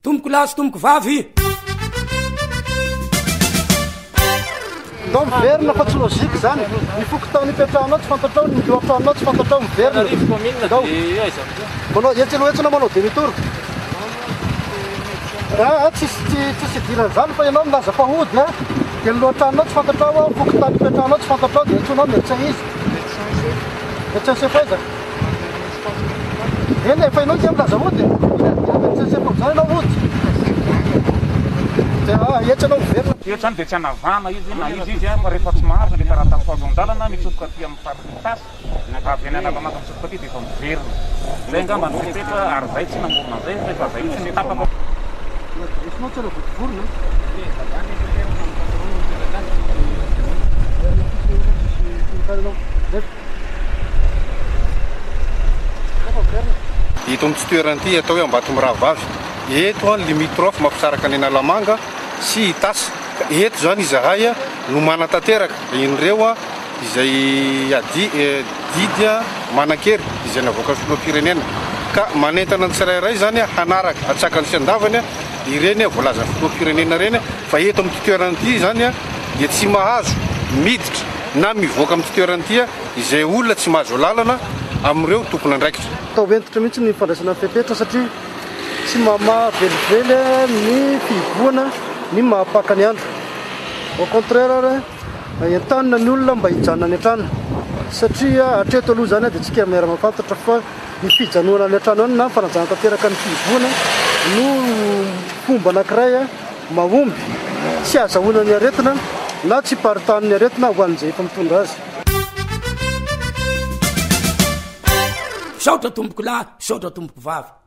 tomboko lahy sy tomboko vavy. Ndao miverina fa tsy lôzika zany. Ny fokontany ipetrahanao tsy fantatrao, ny miloatranao tsy fantatrao miverina. Manao etsina manao demi-tour. Tsisy idirana zany fa ianao milaza fahody a. Dia ny loatranao tsy fantatrao, ny fokontany ipetrahanao tsy fantatrao dia antsonao médecin izy. Médecin chef aiza? Eny efa ianao dia milaza hody. Médecin chef am'zany ianao hody. Etsanao miverina. Etsany dia tsy hanavana izy na izy fa rehefa tsy mahazo rehefa raha tafazo an-dalana mitsofoka aty amin'ny fariny tasy avy any anavanao mitsofoka aty dia efa miverina. Zay angamba ny fepetra ary zay tsy namorona zay rehefa zay tsy tapaka. Esinao tsara votivorona. Ito amin'ny tsy toerana ity atao hoe Ambatomirahavavy. Eto ny limitrophe mampisaraka ny Analamanga sy Tasy. Eto zany izahay no manatanteraka ireo izay didy manan-kery izay navoaka filoham-pirenena ka manentana ny tsirairay zany hanaraka atsakany sy andavany ireny voalaza filoham-pirenena reny fa eto amin'ny toerana ity zany dia tsy mahazo miditra na mivoaka amin'ny toerana ity izay olona tsy mahazo lalana amin'ireo tompony andraikitra. Atao entitra mihitsy ny fandraisana fepetra satria tsy mahavelively ny fihiboana ny mahapaka ny andro. Au contraire entanina ny olona mba hijanona ny an-trano satria hatreto aloha zany dia tsika miara mafantatra fa ny fijanoana ny an-trano any na fanajana tanteraka ny fihiboana no fomba anankiray mahomby tsy azahoana ny aretina na tsy paritany ny aretina ho an'izay efa mitondra azy. Saotra tomboko lahy, saotra tomboko vavy.